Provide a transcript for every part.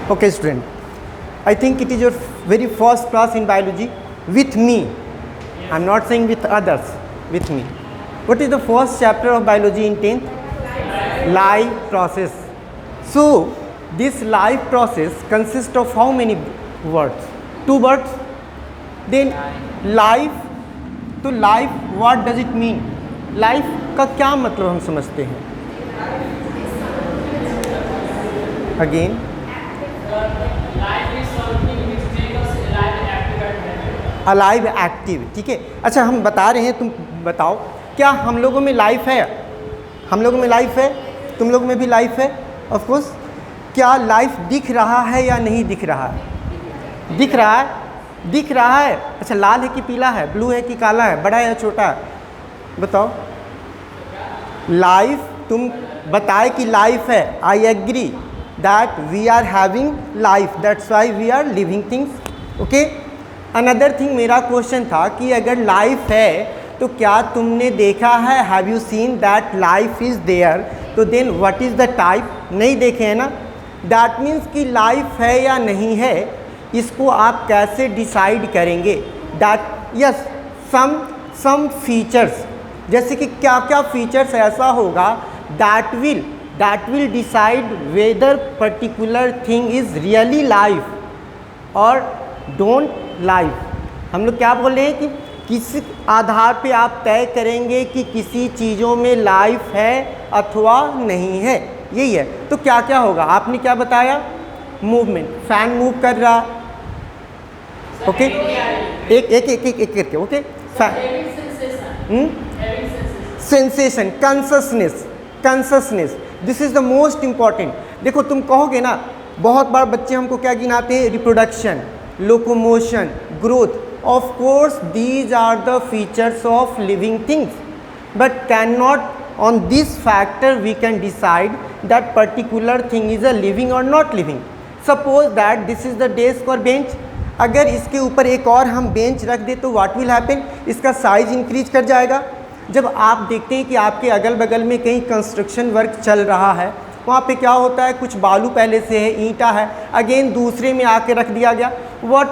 Okay, student. I think it is your very first class in biology with me. I'm not saying with others, with me. What is the first chapter of biology in 10th? Life process. So, this life process consists of how many words? 2 words? Then life, तो life, what does it mean? Life का क्या मतलब हम समझते हैं? Again, alive active, ठीक है। अच्छा, हम बता रहे हैं, तुम बताओ क्या हम लोगों में लाइफ है? हम लोगों में लाइफ है, तुम लोगों में भी लाइफ है, ऑफ कोर्स। क्या लाइफ दिख रहा है या नहीं दिख रहा है? दिख रहा है, दिख रहा है। अच्छा, लाल है कि पीला है, ब्लू है कि काला है, बड़ा है या छोटा है? बताओ। लाइफ, तुम बताए कि लाइफ है। I agree that we are having life, that's why we are living things. Okay, another thing, मेरा क्वेश्चन था कि अगर लाइफ है तो क्या तुमने देखा है, have you seen that life is there? तो then what is the type? नहीं देखे हैं ना। दैट मीन्स कि लाइफ है या नहीं है, इसको आप कैसे डिसाइड करेंगे? दैट यस, सम फीचर्स, जैसे कि क्या क्या फीचर्स ऐसा होगा that will decide whether particular thing is really life और डोंट लाइफ। हम लोग क्या बोल रहे हैं कि किस आधार पे आप तय करेंगे कि किसी चीज़ों में लाइफ है अथवा नहीं है, यही है। तो क्या क्या होगा, आपने क्या बताया? मूवमेंट, फैन मूव कर रहा, ओके, एक करके, okay. Sensation, consciousness, this is the most important. देखो, तुम कहोगे ना, बहुत बार बच्चे हमको क्या गिनाते हैं? Reproduction, locomotion, growth. Of course these are the features of living things, but can not on this factor we can decide that particular thing is a living और not living. Suppose that this is the desk और bench, अगर इसके ऊपर एक और हम bench रख दे तो व्हाट विल हैपन? इसका साइज इंक्रीज कर जाएगा। जब आप देखते हैं कि आपके अगल बगल में कहीं कंस्ट्रक्शन वर्क चल रहा है, वहाँ पे क्या होता है, कुछ बालू पहले से है, ईंटा है, अगेन दूसरे में आके रख दिया गया, व्हाट,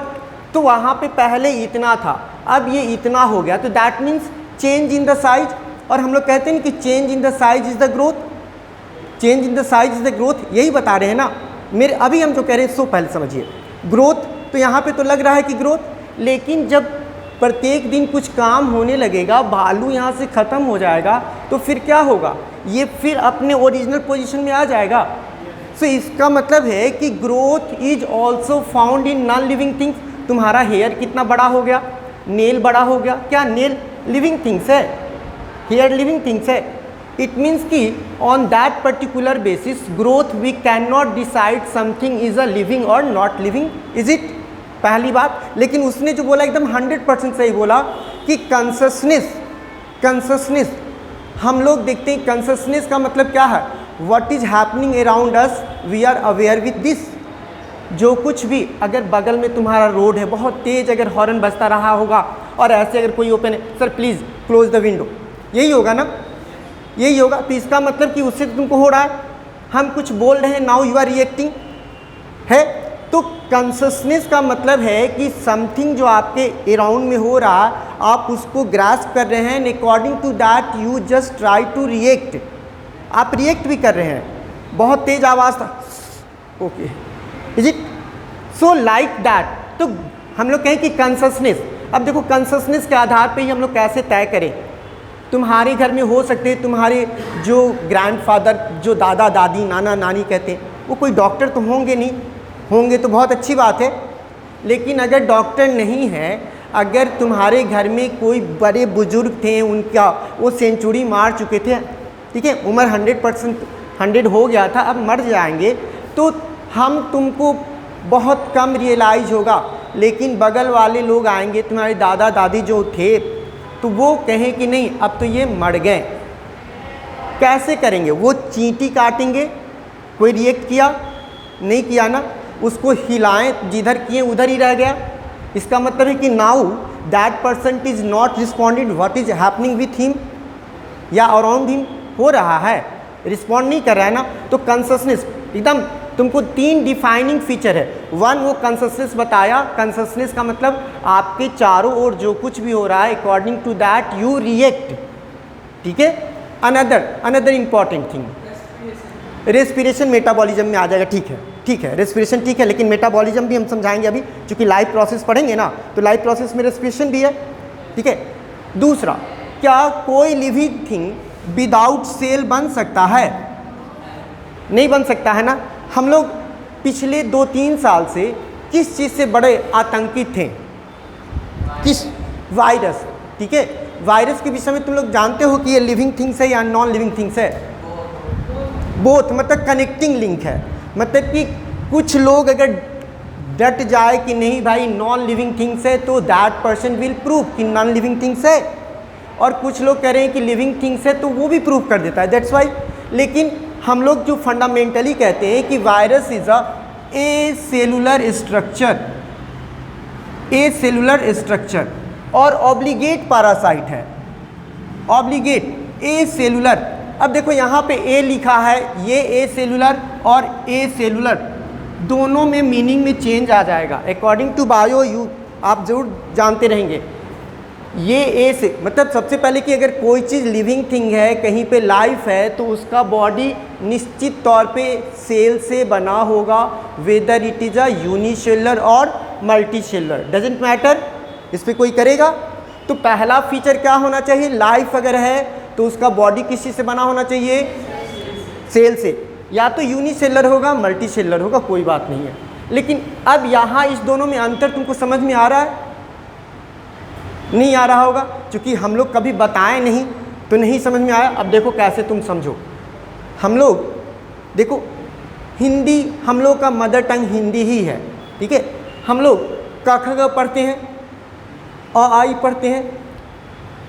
तो वहाँ पे पहले इतना था, अब ये इतना हो गया, तो that means change in the size. और हम लोग कहते हैं कि change in the size is the growth, change in the size is the growth, यही बता रहे हैं ना मेरे। अभी हम जो कह रहे हैं सो पहले समझिए, ग्रोथ, तो यहाँ पे तो लग रहा है कि ग्रोथ, लेकिन जब प्रत्येक दिन कुछ काम होने लगेगा, बालू यहाँ से ख़त्म हो जाएगा, तो फिर क्या होगा? ये फिर अपने ओरिजिनल पोजीशन में आ जाएगा। सो इसका मतलब है कि growth is also found in non living things. तुम्हारा हेयर कितना बड़ा हो गया, नेल बड़ा हो गया, क्या नेल लिविंग थिंग्स है? हेयर लिविंग थिंग्स है। इट मीन्स कि on that particular basis growth we can not decide something is a living और नॉट लिविंग, इज इट? पहली बात। लेकिन उसने जो बोला एकदम 100% सही बोला कि कंससनेस, हम लोग देखते हैं कंससनेस का मतलब क्या है? What is happening around us, we are aware with this. जो कुछ भी, अगर बगल में तुम्हारा रोड है, बहुत तेज अगर हॉर्न बजता रहा होगा और ऐसे अगर कोई ओपन है, sir please close the window, यही होगा ना, यही होगा। तो इसका मतलब कि उससे तो तुमको हो रहा है, हम कुछ बोल रहे हैं, नाउ यू आर रिएक्टिंग है। तो कंससनेस का मतलब है कि समथिंग जो आपके अराउंड में हो रहा, आप उसको ग्रास्प कर रहे हैं, according to that you just try to react. आप रिएक्ट भी कर रहे हैं, बहुत तेज आवाज़ था, okay, is it? So like that. तो हम लोग कहें कि कंससनेस। अब देखो, कंससनेस के आधार पे ही हम लोग कैसे तय करें? तुम्हारे घर में हो सकते हैं, तुम्हारे जो ग्रैंडफादर, जो दादा दादी, नाना नानी कहते हैं, वो कोई डॉक्टर तो होंगे नहीं, होंगे तो बहुत अच्छी बात है। लेकिन अगर डॉक्टर नहीं है, अगर तुम्हारे घर में कोई बड़े बुजुर्ग थे, उनका वो सेंचुरी मार चुके थे, ठीक है, उम्र 100 हो गया था, अब मर जाएंगे, तो हम तुमको बहुत कम रियलाइज होगा। लेकिन बगल वाले लोग आएंगे, तुम्हारे दादा दादी जो थे, तो वो कहें कि नहीं अब तो ये मर गए, कैसे करेंगे? वो चींटी काटेंगे, कोई रिएक्ट किया नहीं किया ना, उसको हिलाएं, जिधर किए उधर ही रह गया। इसका मतलब है कि now that person is not responding what is happening with him या अराउंड हिम, हो रहा है, रिस्पॉन्ड नहीं कर रहा है ना। तो कंससनेस एकदम तुमको 3 डिफाइनिंग फीचर है। वन वो कंसिस्टेंस बताया, कंसिस्टेंस का मतलब आपके चारों ओर जो कुछ भी हो रहा है according to that you react, ठीक है। Another important thing respiration metabolism में आ जाएगा, ठीक है रेस्पिरेशन ठीक है, लेकिन मेटाबॉलिज्म भी हम समझाएंगे अभी, क्योंकि लाइव प्रोसेस पढ़ेंगे ना, तो लाइव प्रोसेस में रेस्पिरेशन भी है, ठीक है। दूसरा, क्या कोई लिविंग थिंग विदाउट सेल बन सकता है? नहीं बन सकता है ना। हम लोग पिछले 2-3 साल से किस चीज़ से बड़े आतंकित थे? किस? वायरस, ठीक है। वायरस के विषय में तुम लोग जानते हो कि ये लिविंग थिंग्स है या नॉन लिविंग थिंग्स है? बोथ, मतलब कनेक्टिंग लिंक है। मतलब कि कुछ लोग अगर डट जाए कि नहीं भाई नॉन लिविंग थिंग्स है, तो दैट पर्सन विल प्रूव कि नॉन लिविंग थिंग्स है, और कुछ लोग कह रहे हैं कि लिविंग थिंग्स है तो वो भी प्रूव कर देता है, दैट्स वाई। लेकिन हम लोग जो फंडामेंटली कहते हैं कि virus is a cellular structure और ऑब्लिगेट पैरासाइट है, ऑब्लिगेट ए सेलुलर। अब देखो यहाँ पे ए लिखा है, ये ए सेलुलर और ए सेलुलर दोनों में मीनिंग में चेंज आ जाएगा अकॉर्डिंग टू बायो, यू आप जरूर जानते रहेंगे। ये ए से मतलब सबसे पहले कि अगर कोई चीज़ लिविंग थिंग है, कहीं पे लाइफ है, तो उसका बॉडी निश्चित तौर पे सेल से बना होगा, whether it is a unicellular और मल्टीसेलुलर, डजेंट मैटर, इस पर कोई करेगा। तो पहला फीचर क्या होना चाहिए? लाइफ अगर है तो उसका बॉडी किस चीज़ से बना होना चाहिए? सेल से, या तो यूनिसेलुलर होगा मल्टीसेलुलर होगा, कोई बात नहीं है। लेकिन अब यहाँ इस दोनों में अंतर तुमको समझ में आ रहा है? नहीं आ रहा होगा, क्योंकि हम लोग कभी बताएं नहीं तो नहीं समझ में आया। अब देखो कैसे तुम समझो। हम लोग देखो हिंदी, हम लोग का मदर टंग हिंदी ही है, ठीक है। हम लोग क ख ग पढ़ते हैं, अ आ ई पढ़ते हैं,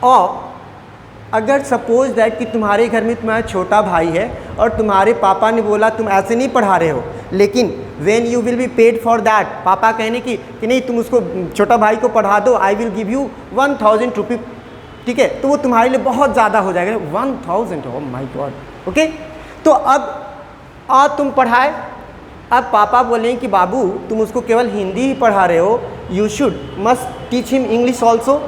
और अगर सपोज दैट कि तुम्हारे घर में तुम्हारा छोटा भाई है और तुम्हारे पापा ने बोला तुम ऐसे नहीं पढ़ा रहे हो, लेकिन when you will be paid for that, पापा कहने की कि नहीं तुम उसको छोटा भाई को पढ़ा दो, आई विल गिव यू 1000 रुपी, ठीक है, तो वो तुम्हारे लिए बहुत ज़्यादा हो जाएगा, 1000, ओह माय गॉड, ओके। तो अब तुम पढ़ाए, अब पापा बोलें कि बाबू तुम उसको केवल हिंदी ही पढ़ा रहे हो, you should must teach him English also.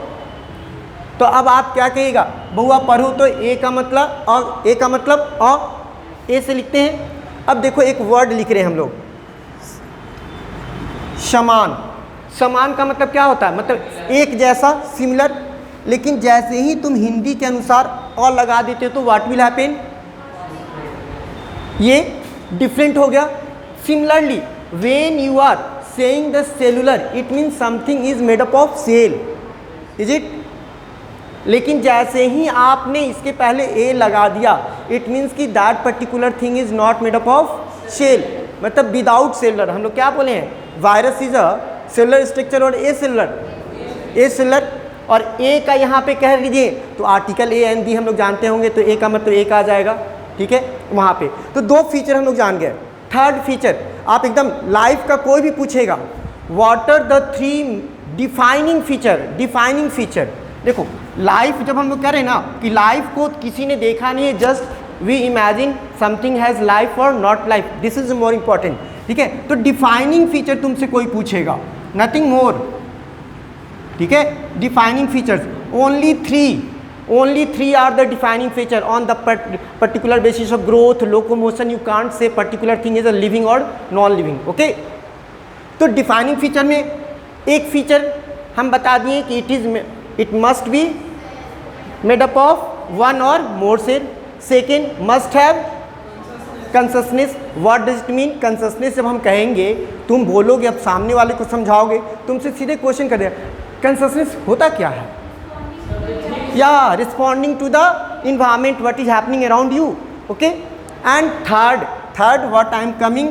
तो अब आप क्या कहिएगा? बहुआ पढ़ो, तो ए का मतलब ए का मतलब ए से लिखते हैं। अब देखो एक वर्ड लिख रहे हैं हम लोग, समान। समान का मतलब क्या होता है? मतलब एक जैसा, सिमिलर। लेकिन जैसे ही तुम हिंदी के अनुसार अ लगा देते हो तो व्हाट विल हैपन? ये डिफरेंट हो गया। Similarly when you are saying the cellular, it means something is made up of cell, is it? लेकिन जैसे ही आपने इसके पहले ए लगा दिया, इट मीन्स कि that particular thing is not made up of cell, मतलब विदाउट सेलुलर। हम लोग क्या बोले हैं? Virus is a cellular structure और ए सेलुलर, और ए का यहाँ पे कह लीजिए तो आर्टिकल ए एंड बी हम लोग जानते होंगे, तो ए का मतलब एक आ जाएगा, ठीक है, वहाँ पे। तो 2 फीचर हम लोग जान गए। थर्ड फीचर, आप एकदम लाइफ का कोई भी पूछेगा, what are the 3 defining feature. देखो लाइफ जब हम लोग कह रहे हैं ना कि लाइफ को किसी ने देखा नहीं है, just we imagine something has life और not life, this is more important, ठीक है। तो डिफाइनिंग फीचर तुमसे कोई पूछेगा, नथिंग मोर, ठीक है। Defining features only 3 are the defining feature on the particular basis of growth, locomotion. You can't say particular thing is a living और non living, okay. तो डिफाइनिंग फीचर में एक feature हम बता दिए कि it must be made up of 1 or more cell. Second, must have consciousness. What does it mean? Consciousness जब हम कहेंगे, तुम बोलोगे, अब सामने वाले को समझाओगे, तुमसे सीधे क्वेश्चन कर देगा, consciousness होता क्या है? या responding to the environment, what is happening around you, okay? And third what I am coming,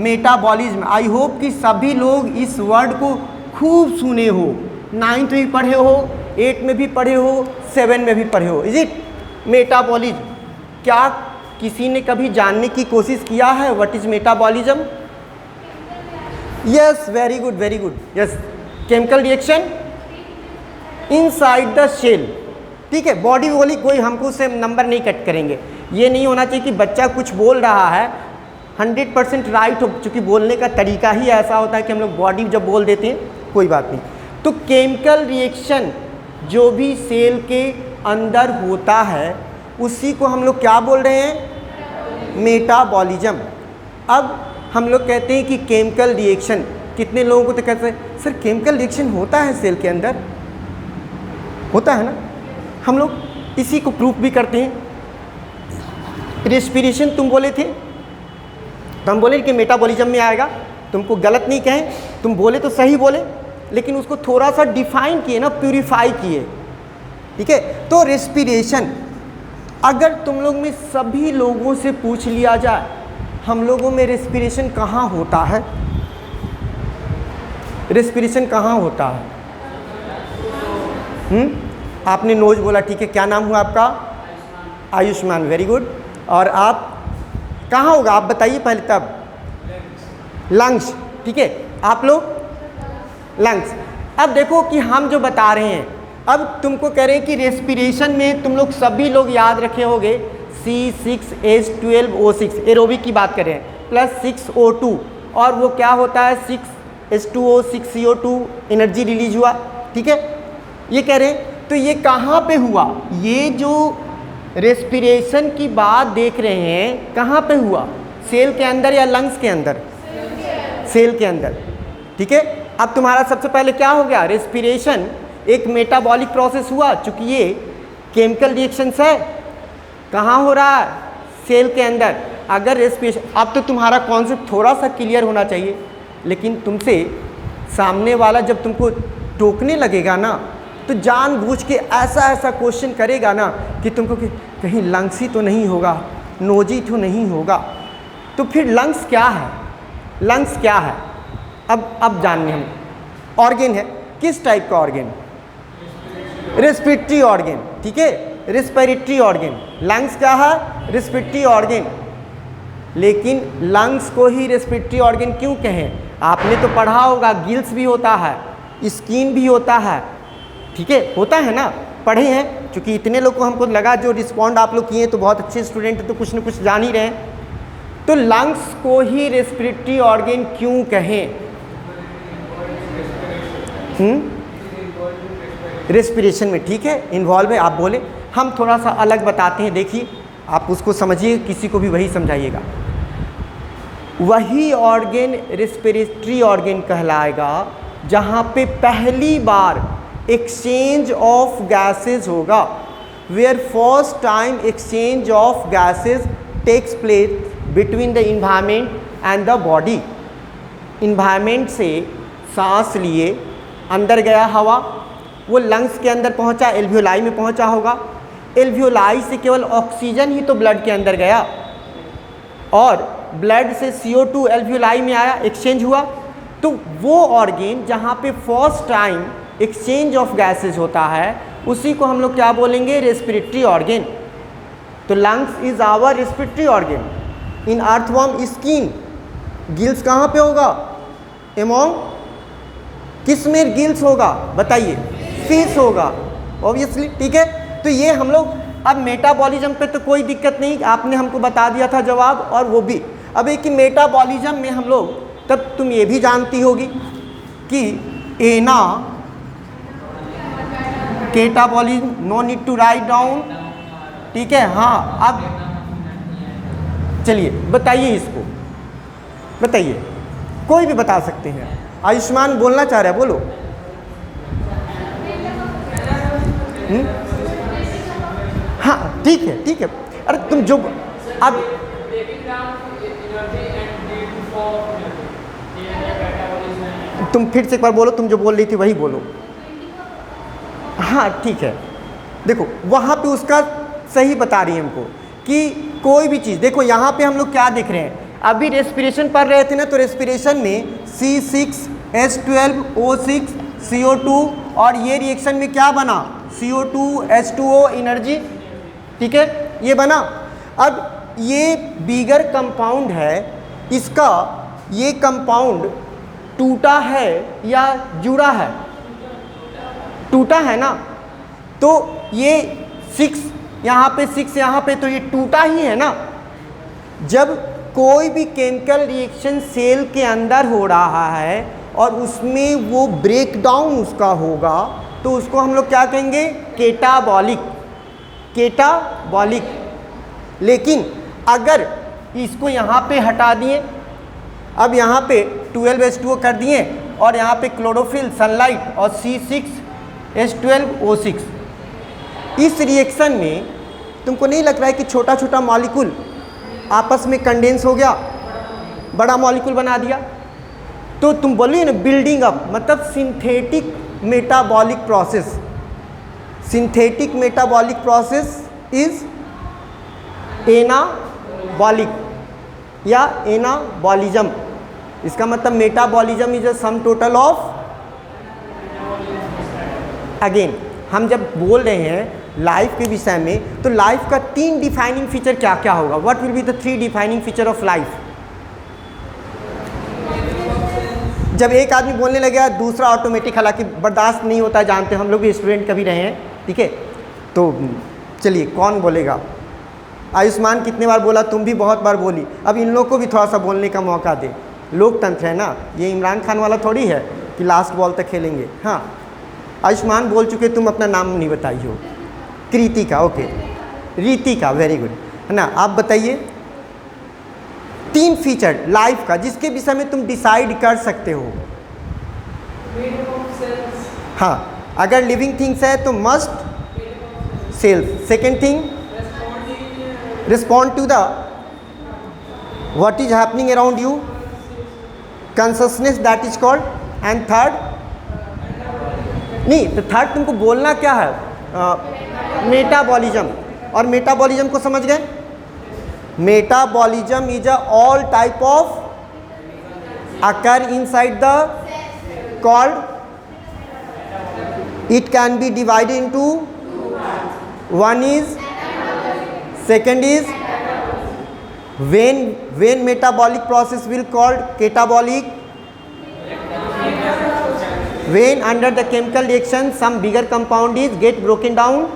metabolism. I hope कि सभी लोग इस वर्ड को खूब सुने हो, 9th में भी पढ़े हो, 8 में भी पढ़े हो, 7 में भी पढ़े हो, इज इट? मेटाबॉलिज्म, क्या किसी ने कभी जानने की कोशिश किया है what is metabolism? Yes, very good, yes. Chemical reaction inside the cell, ठीक है। बॉडी बोली कोई हमको उससे नंबर नहीं कट करेंगे, ये नहीं होना चाहिए कि बच्चा कुछ बोल रहा है 100% राइट हो, चूँकि बोलने का तरीका ही ऐसा होता है कि हम लोग बॉडी जब बोल देते हैं कोई बात नहीं। तो केमिकल रिएक्शन जो भी सेल के अंदर होता है उसी को हम लोग क्या बोल रहे हैं, मेटाबॉलिज्म। अब हम लोग कहते हैं कि केमिकल रिएक्शन, कितने लोगों को तो कहते हैं सर केमिकल रिएक्शन होता है सेल के अंदर, होता है ना, हम लोग इसी को प्रूफ भी करते हैं। रेस्पिरेशन तुम बोले थे तो हम बोले कि मेटाबॉलिज्म में आएगा, तुमको गलत नहीं कहें, तुम बोले तो सही बोले, लेकिन उसको थोड़ा सा डिफाइन किए ना, प्यूरिफाई किए, ठीक है। तो रेस्पिरेशन, अगर तुम लोग में सभी लोगों से पूछ लिया जाए हम लोगों में रेस्पिरेशन कहाँ होता है, रेस्पिरेशन कहाँ होता है, आपने नोज बोला, ठीक है। क्या नाम हुआ आपका, आयुष्मान, वेरी गुड। और आप कहाँ होगा आप बताइए पहले, तब लंग्स, ठीक है, आप लोग लंग्स। अब देखो कि हम जो बता रहे हैं, अब तुमको कह रहे हैं कि रेस्पिरेशन में तुम लोग सभी लोग याद रखे होंगे C6H12O6, एरोबिक की बात करें, प्लस 6O2, और वो क्या होता है 6H2O 6CO2, एनर्जी रिलीज हुआ, ठीक है। ये कह रहे हैं तो ये कहाँ पे हुआ, ये जो रेस्पिरेशन की बात देख रहे हैं कहाँ पे हुआ, सेल के अंदर या लंग्स के अंदर, सेल के अंदर, ठीक है। अब तुम्हारा सबसे पहले क्या हो गया, रेस्पिरेशन एक मेटाबॉलिक प्रोसेस हुआ, चूँकि ये केमिकल रिएक्शंस है, कहाँ हो रहा है, सेल के अंदर। अगर रेस्पिरेशन, अब तो तुम्हारा कॉन्सेप्ट थोड़ा सा क्लियर होना चाहिए, लेकिन तुमसे सामने वाला जब तुमको टोकने लगेगा ना तो जानबूझ के ऐसा ऐसा क्वेश्चन करेगा ना कि तुमको कि कहीं लंग्स ही तो नहीं होगा, नोजी तो नहीं होगा, तो फिर लंग्स क्या है, लंग्स क्या है। अब जानिए हम, ऑर्गेन है, किस टाइप का ऑर्गेन, रेस्पिरेटरी ऑर्गेन, ठीक है, रेस्पिरेटरी ऑर्गेन। लंग्स क्या है, रेस्पिरेटरी ऑर्गेन। लेकिन लंग्स को ही रेस्पिरेटरी ऑर्गेन क्यों कहें, आपने तो पढ़ा होगा गिल्स भी होता है, स्किन भी होता है, ठीक है, होता है ना, पढ़े हैं। क्योंकि इतने लोग को हमको लगा जो रिस्पॉन्ड आप लोग किए तो बहुत अच्छे स्टूडेंट हैं, तो कुछ न कुछ जान ही रहे हैं। तो लंग्स को ही रेस्पिरेटरी ऑर्गेन क्यों कहें, रेस्पिरेशन में, ठीक है, इन्वॉल्व है। आप बोले, हम थोड़ा सा अलग बताते हैं, देखिए आप उसको समझिए, किसी को भी वही समझाइएगा। वही ऑर्गेन रेस्पिरेटरी ऑर्गेन कहलाएगा जहाँ पे पहली बार एक्सचेंज ऑफ गैसेज होगा, where first time exchange of gases takes place between the environment and the body. Environment से सांस लिए, अंदर गया हवा, वो लंग्स के अंदर पहुंचा, एल्वियोलाई में पहुंचा होगा, एल्वियोलाई से केवल ऑक्सीजन ही तो ब्लड के अंदर गया, और ब्लड से CO2 एल्वियोलाई में आया, एक्सचेंज हुआ। तो वो ऑर्गेन जहाँ पे first time exchange of gases होता है उसी को हम लोग क्या बोलेंगे, रेस्पिरेटरी ऑर्गेन। तो lungs is our respiratory organ. In earthworm skin, gills कहाँ पे होगा, एमोंग किस में गिल्स होगा बताइए, फिश होगा ऑब्वियसली, ठीक है। तो ये हम लोग, अब मेटाबॉलिज्म पे तो कोई दिक्कत नहीं, आपने हमको बता दिया था जवाब, और वो भी। अब एक मेटाबॉलिज्म में हम लोग, तब तुम ये भी जानती होगी कि एना catabolism, no need to write down, ठीक है। हाँ, अब चलिए बताइए, इसको बताइए, कोई भी बता सकते हैं। आयुष्मान बोलना चाह रहा है, बोलो। हाँ ठीक है, ठीक है। अरे तुम जो अब तुम फिर से एक बार बोलो, तुम जो बोल रही थी वही बोलो। हाँ ठीक है, देखो वहाँ पे उसका सही बता रही है हमको कि कोई भी चीज़, देखो यहाँ पे हम लोग क्या देख रहे हैं, अभी रेस्पिरेशन पढ़ रहे थे ना, तो रेस्पिरेशन में C6H12O6 CO2, और ये रिएक्शन में क्या बना, CO2 H2O एनर्जी, ठीक है, ये बना। अब ये बिगर कंपाउंड है, इसका ये कंपाउंड टूटा है या जुड़ा है, टूटा है ना, तो ये 6 यहाँ पे 6 यहाँ पे, तो ये टूटा ही है ना। जब कोई भी केमिकल रिएक्शन सेल के अंदर हो रहा है और उसमें वो ब्रेक डाउन उसका होगा तो उसको हम लोग क्या कहेंगे? केटाबॉलिक। केटाबॉलिक। लेकिन अगर इसको यहाँ पे हटा दिए, अब यहाँ पे 12H2O कर दिए और यहाँ पे क्लोरोफिल, सनलाइट और C6H12O6, इस रिएक्शन में तुमको नहीं लग रहा है कि छोटा छोटा मॉलिक्यूल आपस में कंडेंस हो गया, बड़ा मॉलिक्यूल बना दिया? तो तुम बोलिए ना बिल्डिंग अप, मतलब synthetic metabolic process. Synthetic metabolic process is anabolic या एनाबॉलिज्म। इसका मतलब metabolism is a sum total of, again हम जब बोल रहे हैं लाइफ के विषय में तो लाइफ का 3 डिफाइनिंग फीचर क्या क्या होगा? What will be the 3 defining feature of life? जब एक आदमी बोलने लगे दूसरा ऑटोमेटिक, हालांकि बर्दाश्त नहीं होता, जानते हैं हम लोग भी स्टूडेंट कभी रहे हैं, ठीक है? तो चलिए कौन बोलेगा? आयुष्मान कितने बार बोला, तुम भी बहुत बार बोली, अब इन लोग को भी थोड़ा सा बोलने का मौका दे। लोकतंत्र है ना, ये इमरान खान वाला थोड़ी है कि लास्ट बॉल तक खेलेंगे। हाँ, आयुष्मान बोल चुके, तुम अपना नाम नहीं बताई हो। Kritika, okay, Ritika, very good, है ना? आप बताइए 3 फीचर लाइफ का जिसके विषय में तुम डिसाइड कर सकते हो। हाँ, अगर लिविंग थिंग्स है तो must self. Second thing, respond to the what is happening around you, consciousness that is called, and third, नहीं तो थर्ड तुमको बोलना क्या है? मेटाबॉलिज्म। और मेटाबॉलिज्म को समझ गए? Metabolism is a all type of occur inside the called, it can be divided into, one is, second is when metabolic process will called catabolic, when under the chemical reaction some bigger compound is get broken down,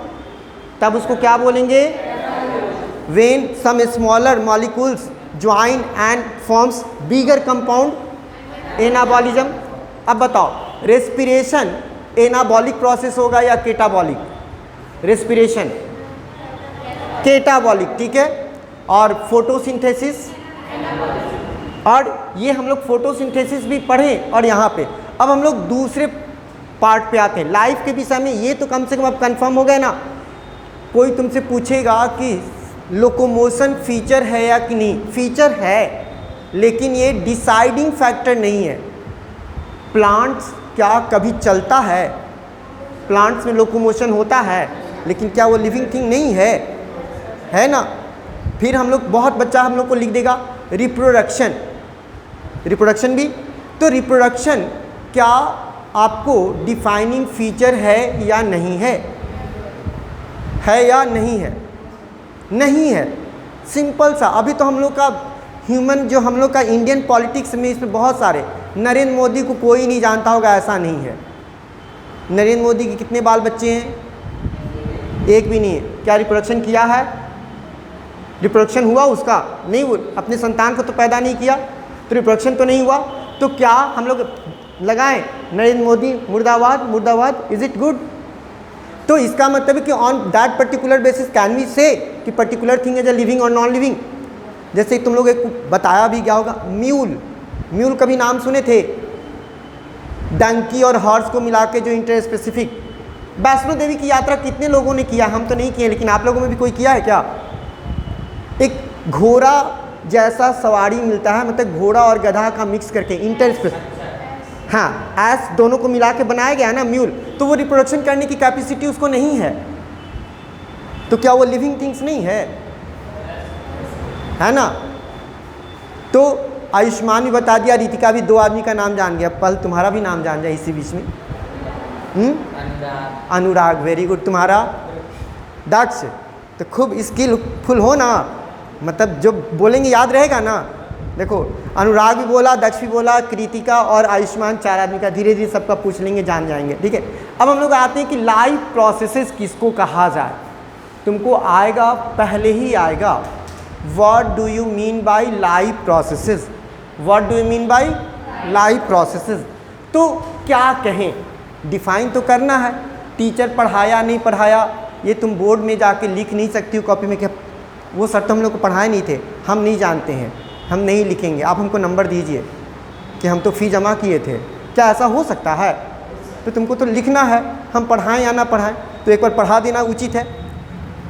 तब उसको क्या बोलेंगे? when some smaller molecules join and forms bigger compound, anabolism. अब बताओ respiration anabolic process होगा या केटाबॉलिक? Respiration केटाबॉलिक, ठीक है। और फोटोसिंथेसिस, और ये हम लोग फोटोसिंथेसिस भी पढ़ें। और यहाँ पे अब हम लोग दूसरे पार्ट पे आते हैं लाइफ के विषय में। ये तो कम से कम अब कंफर्म हो गए ना। कोई तुमसे पूछेगा कि लोकोमोशन फीचर है या कि नहीं, फीचर है लेकिन ये डिसाइडिंग फैक्टर नहीं है। प्लांट्स क्या कभी चलता है? प्लांट्स में लोकोमोशन होता है लेकिन क्या वो लिविंग थिंग नहीं है ना। फिर हम लोग बहुत बच्चा हम लोग को लिख देगा रिप्रोडक्शन, रिप्रोडक्शन भी। तो रिप्रोडक्शन क्या आपको डिफाइनिंग फीचर है या नहीं है? है या नहीं है? नहीं है, सिंपल सा। अभी तो हम लोग का ह्यूमन जो हम लोग का इंडियन पॉलिटिक्स में इसमें बहुत सारे, नरेंद्र मोदी को कोई नहीं जानता होगा ऐसा नहीं है। नरेंद्र मोदी के कितने बाल बच्चे हैं? एक भी नहीं है। क्या रिप्रोडक्शन किया है? रिप्रोडक्शन हुआ उसका? नहीं, वो अपने संतान को तो पैदा नहीं किया, तो रिप्रोडक्शन तो नहीं हुआ। तो क्या हम लोग लगाएं नरेंद्र मोदी मुर्दाबाद मुर्दाबाद, इज इट गुड? तो इसका मतलब है कि on that particular basis can we say कि particular thing is a living और नॉन लिविंग। जैसे तुम लोग एक बताया भी क्या होगा, म्यूल। म्यूल कभी नाम सुने थे? डंकी और हॉर्स को मिला के जो इंटर स्पेसिफिक। वैष्णो देवी की यात्रा कितने लोगों ने किया? हम तो नहीं किए, लेकिन आप लोगों में भी कोई किया है क्या? एक घोड़ा जैसा सवारी मिलता है, मतलब घोड़ा और गधा का मिक्स करके इंटर स्पेसिफिक, हाँ, एस दोनों को मिला के बनाया गया ना म्यूल। तो वो रिप्रोडक्शन करने की कैपेसिटी उसको नहीं है। तो क्या वो लिविंग थिंग्स नहीं है ना? तो आयुष्मान भी बता दिया, रितिका भी, 2 आदमी का नाम जान गया। पल तुम्हारा भी नाम जान जाए इसी बीच में। अनुराग, वेरी गुड। तुम्हारा दक्ष। तो खूब स्किलफुल हो ना, मतलब जो बोलेंगे याद रहेगा ना। देखो अनुराग भी बोला, दक्ष भी बोला, कृतिका और आयुष्मान, 4 आदमी का धीरे धीरे सबका पूछ लेंगे, जान जाएंगे, ठीक है। अब हम लोग आते हैं कि लाइफ प्रोसेसेस किसको कहा जाए। तुमको आएगा, पहले ही आएगा what do you mean by life processes, what do you mean by life processes. तो क्या कहें, डिफाइन तो करना है। टीचर पढ़ाया नहीं पढ़ाया ये तुम बोर्ड में जाके लिख नहीं सकती हो कॉपी में कि वो सर तो हम लोग को पढ़ाए नहीं थे, हम नहीं जानते हैं, हम नहीं लिखेंगे, आप हमको नंबर दीजिए कि हम तो फ़ी जमा किए थे। क्या ऐसा हो सकता है? तो तुमको तो लिखना है, हम पढ़ाएं या ना पढ़ाएं, तो एक बार पढ़ा देना उचित है।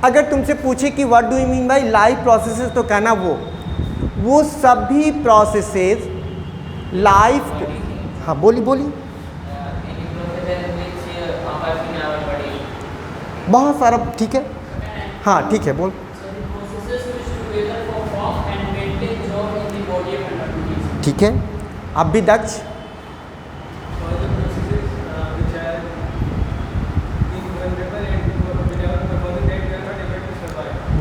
अगर तुमसे पूछे कि what do you mean by life processes, तो कहना वो सभी प्रोसेसेस लाइफ। हाँ बोली बहुत सारा, ठीक है, हाँ ठीक है बोल। ठीक है, अब भी दक्ष।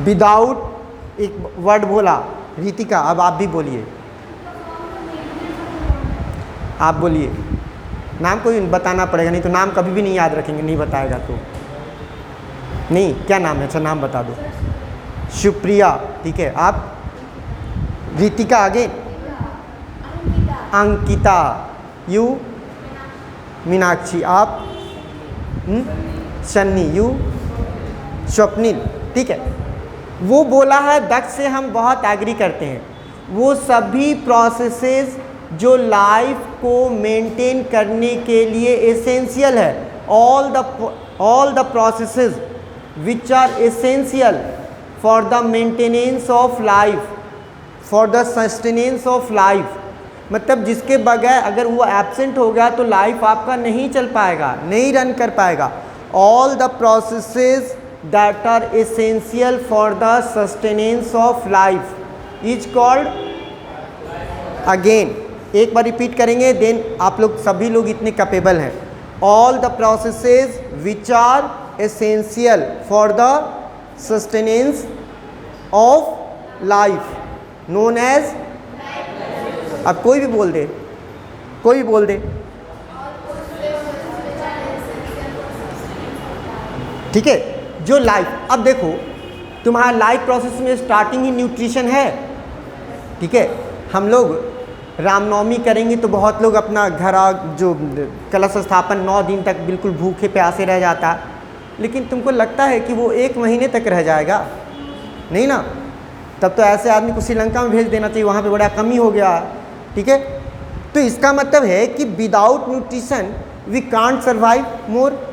विदाउट एक वर्ड बोला रितिका, अब आप भी बोलिए, आप बोलिए। नाम कोई बताना पड़ेगा, नहीं तो नाम कभी भी नहीं याद रखेंगे, नहीं बताएगा तो नहीं। क्या नाम है? अच्छा नाम बता दो। सुप्रिया, ठीक है। आप? रितिका, आगे। अंकिता, यू? मीनाक्षी, आप? सन्नी, यू? स्वप्निल, ठीक है। वो बोला है दक्ष से हम बहुत एग्री करते हैं, वो सभी प्रोसेसेस जो लाइफ को मेंटेन करने के लिए एसेंशियल है, all the processes which are essential for the maintenance of life, for the sustenance of life, मतलब जिसके बगैर अगर वो एब्सेंट हो गया तो लाइफ आपका नहीं चल पाएगा, नहीं रन कर पाएगा। all the processes that are essential for the sustenance of life is called, again एक बार रिपीट करेंगे, देन आप लोग सभी लोग इतने कैपेबल हैं। all the processes which are essential for the sustenance of life known as, अब कोई भी बोल दे, कोई भी बोल दे, ठीक है। जो लाइफ, अब देखो तुम्हारा लाइफ प्रोसेस में स्टार्टिंग ही न्यूट्रिशन है, ठीक है। हम लोग रामनवमी करेंगे तो बहुत लोग अपना घर जो कलश स्थापन 9 दिन तक बिल्कुल भूखे प्यासे रह जाता है, लेकिन तुमको लगता है कि वो 1 महीने तक रह जाएगा? नहीं ना। तब तो ऐसे आदमी को श्रीलंका में भेज देना चाहिए, वहाँ पे बड़ा कमी हो गया, ठीक है। तो इसका मतलब है कि without nutrition we can't survive more.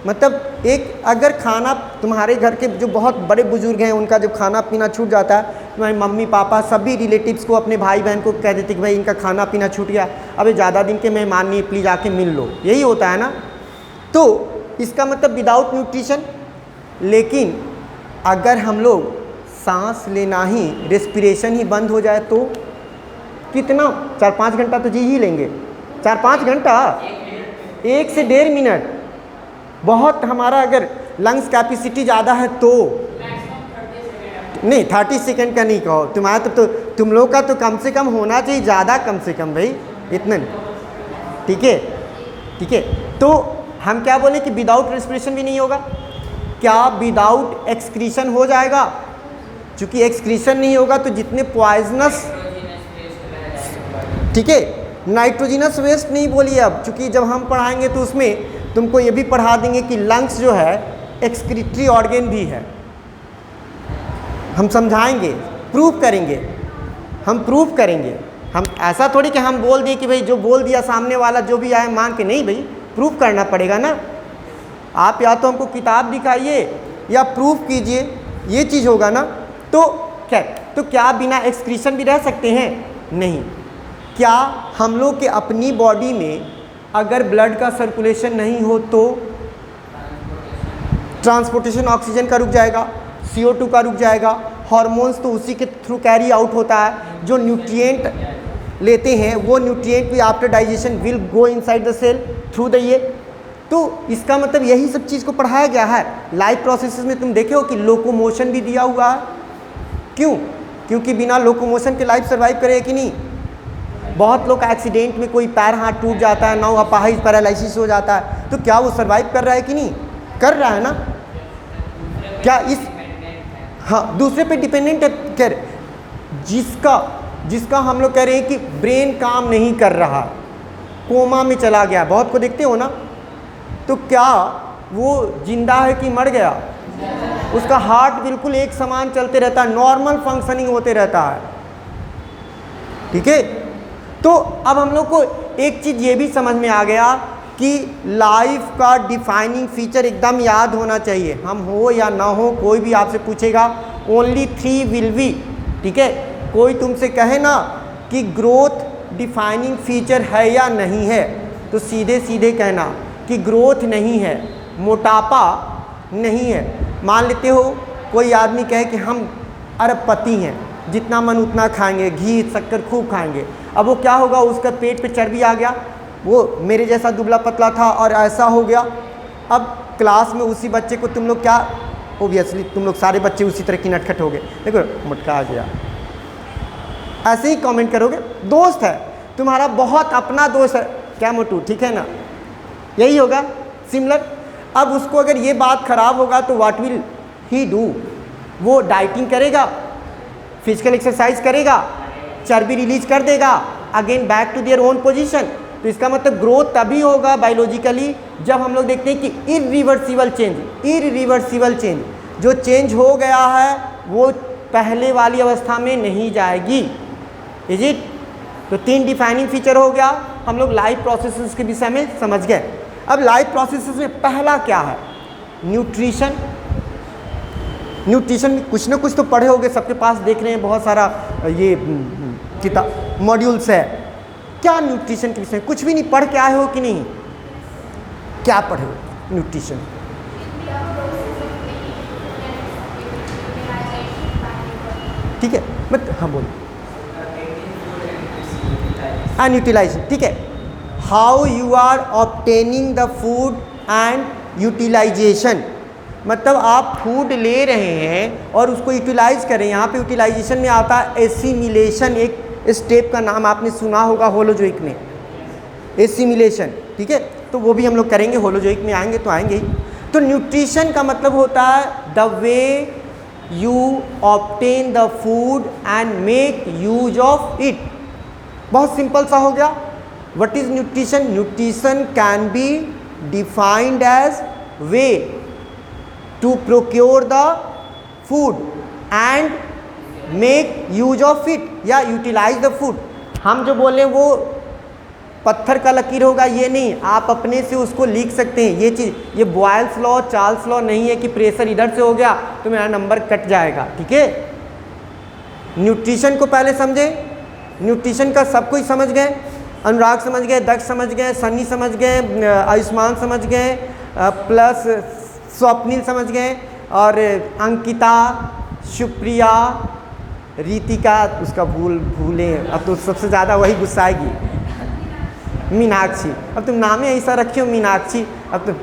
मतलब एक अगर खाना, तुम्हारे घर के जो बहुत बड़े बुजुर्ग हैं उनका जब खाना पीना छूट जाता है, तुम्हारे मम्मी पापा सभी रिलेटिव्स को, अपने भाई बहन को कह देते कि भाई इनका खाना पीना छूट गया, अबे ज़्यादा दिन के मेहमान नहीं, प्लीज़ आके मिल लो, यही होता है ना। तो इसका मतलब विदाउट न्यूट्रिशन। लेकिन अगर हम लोग सांस लेना ही, रेस्पिरेशन ही बंद हो जाए तो कितना, 4-5 घंटा तो जी ही लेंगे। 4-5 घंटा, 1 से 1.5 मिनट बहुत। हमारा अगर लंग्स कैपेसिटी ज़्यादा है तो नहीं, 30 सेकंड का नहीं कहो, तुम्हारा तो तुम लोग का तो कम से कम होना चाहिए, ज़्यादा कम से कम भाई, इतना, ठीक है, ठीक है। तो हम क्या बोले कि विदाउट रेस्पिरेशन भी नहीं होगा। क्या विदाउट एक्सक्रीशन हो जाएगा? चूँकि एक्सक्रीशन नहीं होगा तो जितने पॉइजनस, ठीक है, नाइट्रोजिनस वेस्ट नहीं बोलिए अब, चूँकि जब हम पढ़ाएंगे तो उसमें तुमको ये भी पढ़ा देंगे कि लंग्स जो है एक्सक्रीटरी ऑर्गेन भी है। हम समझाएंगे, प्रूव करेंगे, हम प्रूव करेंगे। हम ऐसा थोड़ी कि हम बोल दिए कि भाई जो बोल दिया सामने वाला जो भी आए मान के, नहीं भाई, प्रूव करना पड़ेगा ना। आप या तो हमको किताब दिखाइए या प्रूव कीजिए, ये चीज़ होगा ना। तो क्या बिना एक्सक्रीशन भी रह सकते हैं? नहीं। क्या हम लोग के अपनी बॉडी में अगर ब्लड का सर्कुलेशन नहीं हो तो ट्रांसपोर्टेशन ऑक्सीजन का रुक जाएगा, CO2 का रुक जाएगा, हार्मोन्स तो उसी के थ्रू कैरी आउट होता है। जो न्यूट्रिएंट लेते हैं वो न्यूट्रिएंट भी after digestion will go inside the cell through the ये। तो इसका मतलब यही सब चीज़ को पढ़ाया गया है। लाइफ प्रोसेसेस में तुम देखे हो कि लोकोमोशन भी दिया हुआ है। क्यों? क्योंकि बिना लोकोमोशन के लाइफ सर्वाइव करे कि नहीं। बहुत लोग एक्सीडेंट में कोई पैर हाथ टूट जाता है, ना अपाहिज पैरालिसिस हो जाता है, तो क्या वो सर्वाइव कर रहा है कि नहीं? कर रहा है ना। क्या इस, हाँ, दूसरे पे डिपेंडेंट है। जिसका हम लोग कह रहे हैं कि ब्रेन काम नहीं कर रहा, कोमा में चला गया, बहुत को देखते हो ना, तो क्या वो जिंदा है कि मर गया? उसका हार्ट बिल्कुल एक समान चलते रहता है, नॉर्मल फंक्शनिंग होते रहता है, ठीक है। तो अब हम लोग को एक चीज़ ये भी समझ में आ गया कि लाइफ का डिफाइनिंग फीचर एकदम याद होना चाहिए, हम हो या ना हो, कोई भी आपसे पूछेगा ओनली 3 विल बी, ठीक है। कोई तुमसे कहे ना कि ग्रोथ डिफाइनिंग फीचर है या नहीं है, तो सीधे सीधे कहना कि ग्रोथ नहीं है, मोटापा नहीं है। मान लेते हो कोई आदमी कहे कि हम अरबपति हैं, जितना मन उतना खाएंगे, घी शक्कर खूब खाएंगे, अब वो क्या होगा, उसका पेट पे चर्बी आ गया, वो मेरे जैसा दुबला पतला था और ऐसा हो गया। अब क्लास में उसी बच्चे को तुम लोग क्या, ओबियसली तुम लोग सारे बच्चे उसी तरह की नटखट हो गए, देखो मुटका आ गया, ऐसे ही कमेंट करोगे। दोस्त है तुम्हारा, बहुत अपना दोस्त है, क्या मोटू, ठीक है ना, यही होगा सिमिलर। अब उसको अगर ये बात खराब होगा तो व्हाट विल ही डू, वो डाइटिंग करेगा, फिजिकल एक्सरसाइज करेगा, चर्बी रिलीज कर देगा, again back to their own position. तो इसका मतलब ग्रोथ तभी होगा बायोलॉजिकली जब हम लोग देखते हैं कि इरिवर्सिबल चेंज, जो चेंज हो गया है वो पहले वाली अवस्था में नहीं जाएगी, इज इट। तो 3 डिफाइनिंग फीचर हो गया, हम लोग लाइफ प्रोसेसेस के विषय में समझ गए। अब लाइफ प्रोसेसेस में पहला क्या है, न्यूट्रिशन। न्यूट्रिशन में कुछ ना कुछ तो पढ़े होगे, सबके पास देख रहे हैं बहुत सारा ये किताब मॉड्यूल्स है, क्या न्यूट्रिशन के विषय में कुछ भी नहीं पढ़ के आए हो कि नहीं, क्या पढ़े हो न्यूट्रिशन? ठीक है, बट हाँ बोलो, यूटिलाइजेशन, ठीक है। How you are obtaining the food and utilization, मतलब आप फूड ले रहे हैं और उसको यूटिलाइज करें। यहाँ पे यूटिलाइजेशन में आता है एसिमिलेशन, एक स्टेप का नाम आपने सुना होगा होलोजोइक में, एसिमिलेशन, ठीक है। तो वो भी हम लोग करेंगे, होलोजोइक में आएंगे तो आएंगे ही। तो न्यूट्रिशन का मतलब होता है the way you obtain the food and make use of it. बहुत सिंपल सा हो गया। What is nutrition? Nutrition can be defined as way to procure the food and make use of it या utilize the food. हम जो बोले वो पत्थर का लकीर होगा ये नहीं, आप अपने से उसको लिख सकते हैं। ये चीज़, ये बॉयल्स लॉ, चार्ल्स लॉ नहीं है कि प्रेशर इधर से हो गया तो मेरा नंबर कट जाएगा, ठीक है। न्यूट्रिशन को पहले समझे, न्यूट्रिशन का सब कुछ समझ गए, अनुराग समझ गए, दक्ष समझ गए, सन्नी समझ गए, आयुष्मान समझ गए, प्लस स्वप्निल समझ गए, और अंकिता, सुप्रिया, रीतिका, उसका भूले, अब तो सबसे ज़्यादा वही गुस्साएगी, मीनाक्षी, अब तुम नाम ही ऐसा रखे हो मीनाक्षी, अब तुम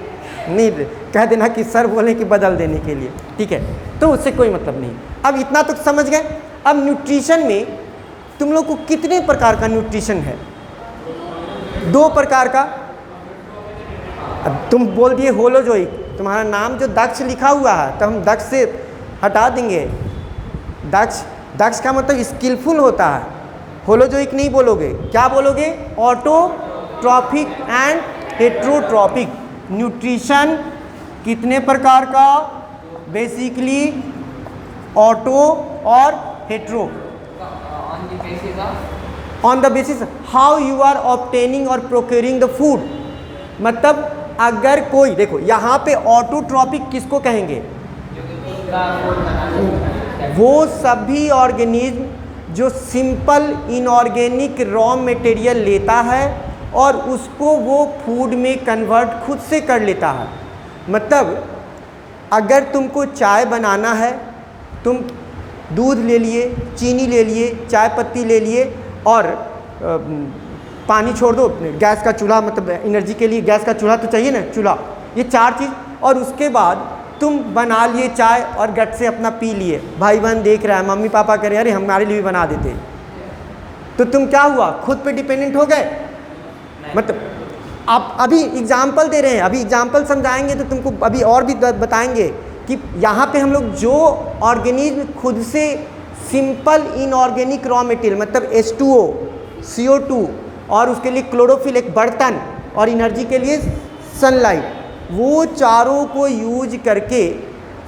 नहीं कह देना कि सर बोले कि बदल देने के लिए, ठीक है, तो उससे कोई मतलब नहीं। अब इतना तो समझ गए। अब न्यूट्रिशन में तुम लोग को कितने प्रकार का न्यूट्रिशन है? 2 प्रकार का। अब तुम बोल दिए होलोजोइक, तुम्हारा नाम जो दक्ष लिखा हुआ है तो हम दक्ष से हटा देंगे। दक्ष का मतलब स्किलफुल होता है, होलोजोइक नहीं बोलोगे, क्या बोलोगे? Autotrophic and heterotrophic. न्यूट्रिशन कितने प्रकार का? बेसिकली ऑटो और hetero. On the basis how you are obtaining और प्रोक्योरिंग द फूड। मतलब अगर कोई, देखो यहाँ पे ऑटोट्रॉपिक किसको कहेंगे? वो सभी ऑर्गेनिज्म जो सिंपल इनऑर्गेनिक रॉ मटेरियल लेता है और उसको वो फूड में कन्वर्ट खुद से कर लेता है। मतलब अगर तुमको चाय बनाना है, तुम दूध ले लिए, चीनी ले लिए, चाय पत्ती ले लिए और पानी छोड़ दो, गैस का चूल्हा, मतलब एनर्जी के लिए गैस का चूल्हा तो चाहिए ना, चूल्हा, ये 4 चीज़, और उसके बाद तुम बना लिए चाय और गट से अपना पी लिए। भाई बहन देख रहा है, मम्मी पापा कह रहे अरे हमारे लिए भी बना देते, तो तुम क्या हुआ? खुद पे डिपेंडेंट हो गए। मतलब आप अभी एग्जाम्पल दे रहे हैं, अभी एग्जाम्पल समझाएंगे तो तुमको अभी और भी बताएंगे कि यहाँ पे हम लोग जो ऑर्गेनिज्म खुद से सिंपल इनऑर्गेनिक रॉ मटेरियल मतलब H2O, CO2 और उसके लिए क्लोरोफिल एक बर्तन और एनर्जी के लिए सनलाइट, वो चारों को यूज करके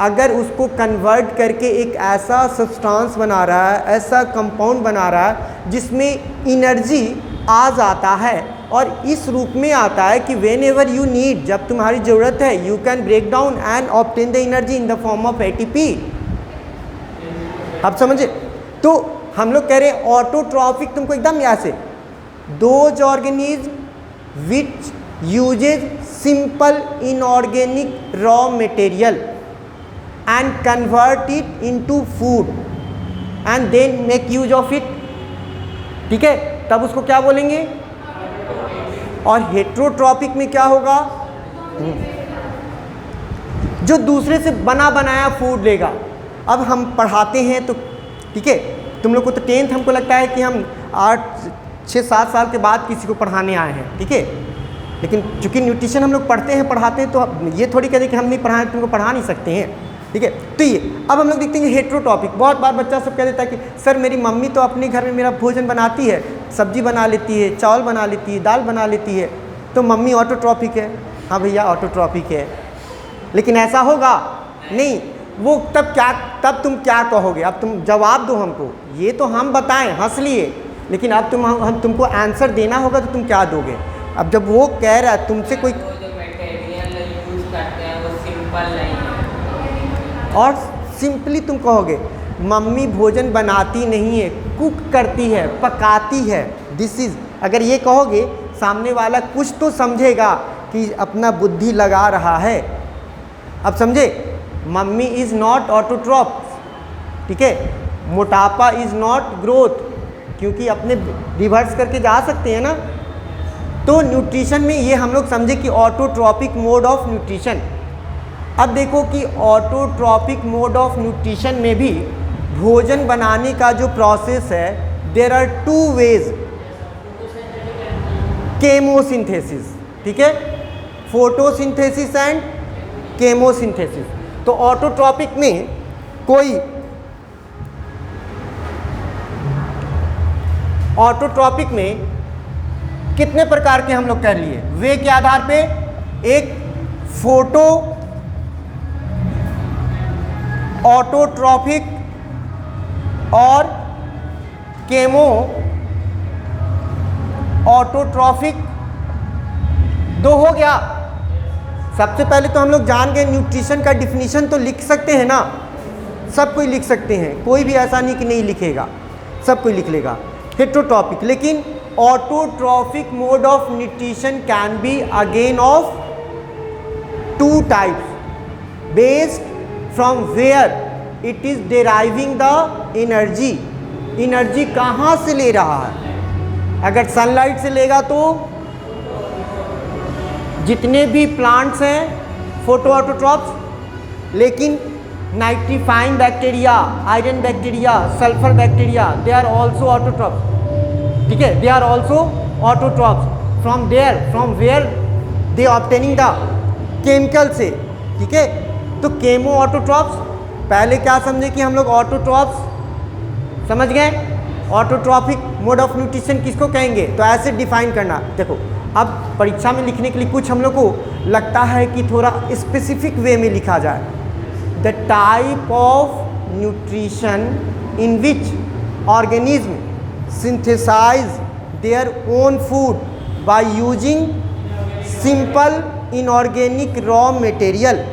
अगर उसको कन्वर्ट करके एक ऐसा सब्सटेंस बना रहा है, ऐसा कंपाउंड बना रहा है जिसमें एनर्जी आ जाता है और इस रूप में आता है कि वेन एवर यू नीड, जब तुम्हारी ज़रूरत है, you can break down and obtain the energy in the form of ATP। आप समझे? तो हम लोग कह रहे हैं ऑटोट्रॉफिक तुमको एकदम यहाँ से, those organism which uses simple inorganic raw material and convert it into food and then make use of it, ठीक है, तब उसको क्या बोलेंगे? और हेट्रोट्रॉपिक में क्या होगा? जो दूसरे से बना बनाया फूड लेगा। अब हम पढ़ाते हैं तो ठीक है, तुम लोग को तो 10th हमको लगता है कि हम 6-7 साल के बाद किसी को पढ़ाने आए हैं, ठीक है, लेकिन चूंकि न्यूट्रिशन हम लोग पढ़ाते हैं तो ये थोड़ी कहते कि हम नहीं पढ़ाएं, तुमको पढ़ा नहीं सकते हैं, ठीक है। तो ये अब हम लोग देखते हैं हेट्रोट्रॉपिक। बहुत बार बच्चा सब कह देता है कि सर मेरी मम्मी तो अपने घर में मेरा भोजन बनाती है, सब्जी बना लेती है, चावल बना लेती है, दाल बना लेती है, तो मम्मी ऑटोट्रॉपिक है। हाँ भैया ऑटोट्रॉपिक है, लेकिन ऐसा होगा नहीं। वो तब तुम क्या कहोगे? अब तुम जवाब दो हमको, ये तो हम बताएं, हंस लिए, लेकिन अब हम तुमको आंसर देना होगा तो तुम क्या दोगे? अब जब वो कह रहा है तुमसे कोई और सिंपली तुम कहोगे मम्मी भोजन बनाती नहीं है, कुक करती है, पकाती है, दिस इज, अगर ये कहोगे सामने वाला कुछ तो समझेगा कि अपना बुद्धि लगा रहा है। अब समझे? मम्मी इज नॉट ऑटोट्रॉप, ठीक है, मोटापा इज नॉट ग्रोथ, क्योंकि अपने रिवर्स करके जा सकते हैं ना। तो न्यूट्रिशन में ये हम लोग समझे कि ऑटोट्रॉपिक मोड ऑफ न्यूट्रिशन। अब देखो कि ऑटोट्रॉपिक मोड ऑफ न्यूट्रिशन में भी भोजन बनाने का जो प्रोसेस है, देयर आर 2 वेज, केमोसिंथेसिस, ठीक है, फोटोसिंथेसिस एंड केमोसिंथेसिस। तो ऑटोट्रॉपिक में ऑटोट्रॉपिक में कितने प्रकार के हम लोग कर लिए? वे के आधार पे एक फोटो ऑटोट्रॉपिक और केमो ऑटोट्रॉपिक, 2 हो गया। सबसे पहले तो हम लोग जान गए न्यूट्रिशन का डिफिनीशन तो लिख सकते हैं ना, सब कोई लिख सकते हैं, कोई भी ऐसा नहीं कि नहीं लिखेगा, सब कोई लिख लेगा। हेट्रोट्रॉपिक, लेकिन autotrophic mode of nutrition can be again of 2 types based from where it is deriving the energy. Energy कहाँ से ले रहा है? अगर सनलाइट से लेगा तो जितने भी प्लांट्स हैं फोटो ऑटोट्रॉप्स, लेकिन nitrifying bacteria, iron bacteria, sulphur bacteria, they are also autotrophs, ठीक है, they are also autotrophs from where they obtaining the chemical से, ठीक है। तो केमो ऑटोट्रॉप्स, पहले क्या समझे कि हम लोग ऑटोट्रॉप्स समझ गए, ऑटोट्रॉपिक मोड ऑफ न्यूट्रिशन किसको कहेंगे? तो ऐसे डिफाइन करना। देखो अब परीक्षा में लिखने के लिए कुछ हम लोग को लगता है कि थोड़ा स्पेसिफिक वे में लिखा जाए, the type of nutrition in which organism synthesize their own food by using simple inorganic raw material,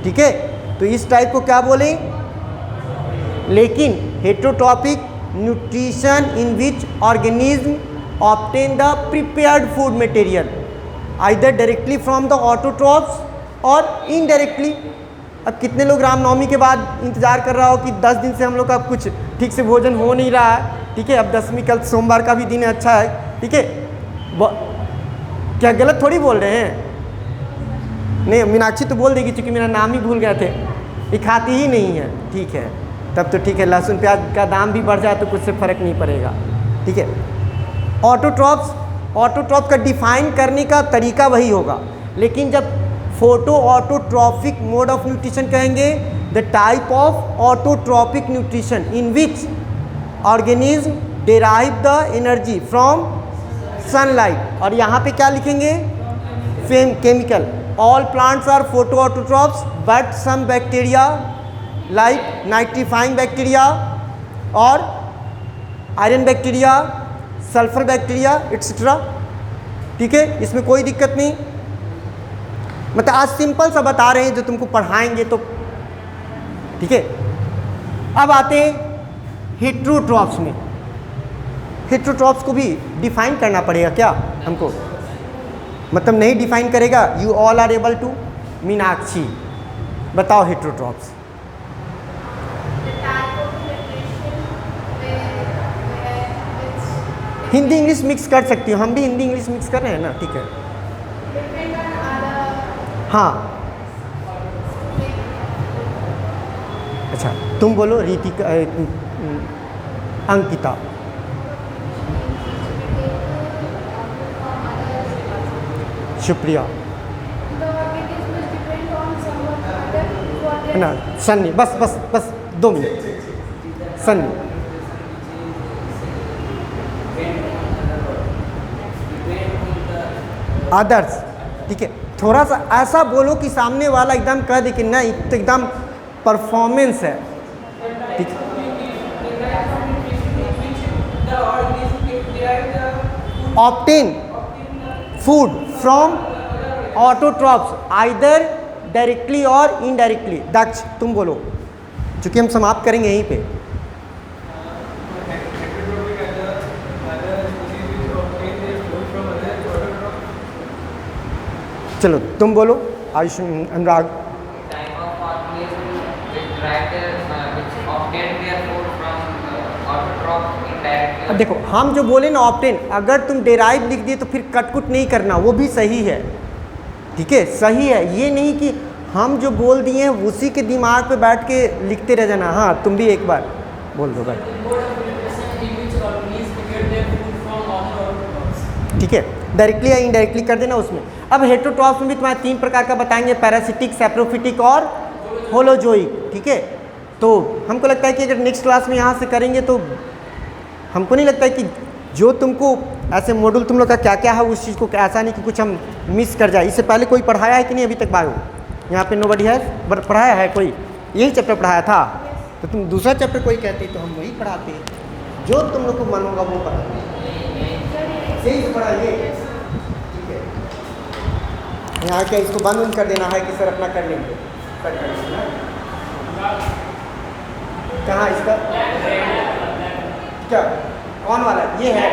ठीक है। तो इस टाइप को क्या बोलें? लेकिन heterotrophic nutrition in which organism obtain the prepared food material either directly from the autotrophs और indirectly. अब कितने लोग रामनवमी के बाद इंतजार कर रहा हो कि 10 दिन से हम लोग का कुछ ठीक से भोजन हो नहीं रहा है, ठीक है। अब 10वीं कल सोमवार का भी दिन है, अच्छा है, ठीक है। क्या गलत थोड़ी बोल रहे हैं? नहीं, मीनाक्षी तो बोल देगी क्योंकि मेरा नाम ही भूल गए थे, ये खाती ही नहीं है, ठीक है, तब तो ठीक है। लहसुन प्याज का दाम भी बढ़ जाए तो कुछ से फ़र्क नहीं पड़ेगा, ठीक है। ऑटोट्रॉप का डिफाइन करने का तरीका वही होगा, लेकिन जब photo autotrophic mode of nutrition कहेंगे the type of autotrophic nutrition in which organism derive the energy from sunlight. और यहाँ पे क्या लिखेंगे? फेम chemical. All plants are photo autotrophs but some bacteria like nitrifying bacteria और iron bacteria, sulphur bacteria etcetera. ठीक है, इसमें कोई दिक्कत नहीं। मतलब आज सिंपल सा बता रहे हैं जो तुमको पढ़ाएंगे तो ठीक है। अब आते हैं हेट्रोट्रॉप्स में। हेट्रोट्रॉप्स को भी डिफाइन करना पड़ेगा क्या हमको? मतलब नहीं डिफाइन करेगा? You all are able to? Meenakshi बताओ हेट्रोट्रॉप्स। हिंदी इंग्लिश मिक्स कर सकती हो, हम भी हिंदी इंग्लिश मिक्स कर रहे हैं ना, ठीक है। हाँ अच्छा, तुम बोलो रीतिका, अंकिता। शुक्रिया है ना। सन्नी, बस बस बस 2 मिनट। सन्नी अदर्स, ठीक है। थोड़ा सा ऐसा बोलो कि सामने वाला एकदम कह दे कि नहीं तो एकदम परफॉर्मेंस है, ठीक है। Obtain food from autotrophs either directly और इनडायरेक्टली। दक्ष तुम बोलो, चूंकि हम समाप्त करेंगे यहीं पे। चलो तुम बोलो आयुष, अनुराग। अब देखो हम जो बोले ना ऑप्टेन, अगर तुम डेराइव लिख दिए तो फिर कटकुट नहीं करना, वो भी सही है, ठीक है, सही है। ये नहीं कि हम जो बोल दिए हैं उसी के दिमाग पे बैठ के लिखते रह जाना। हाँ तुम भी एक बार बोल दो भाई, ठीक है। डायरेक्टली या इनडायरेक्टली कर देना उसमें। अब हेट्रोट्रॉप्स में भी तुम्हारे 3 प्रकार का बताएंगे, पैरासिटिक, सैप्रोफिटिक और होलोजोइक, ठीक है। तो हमको लगता है कि अगर नेक्स्ट क्लास में यहाँ से करेंगे तो हमको नहीं लगता है कि जो तुमको ऐसे मॉड्यूल तुम लोग का क्या क्या है उस चीज़ को ऐसा नहीं कि कुछ हम मिस कर जाए। इससे पहले कोई पढ़ाया है कि नहीं अभी तक बायो? यहाँ पे नोबडी है, पढ़ाया है कोई? यही चैप्टर पढ़ाया था? तो तुम दूसरा चैप्टर कोई कहते तो हम वही पढ़ाते हैं, जो तुम लोग को मन होगा वो पढ़ाते, सही से पढ़ाइए, ठीक है। यहाँ क्या इसको बंद उन कर देना है कि सर अपना कर लेंगे? कहाँ इसका क्या कौन वाला? ये है।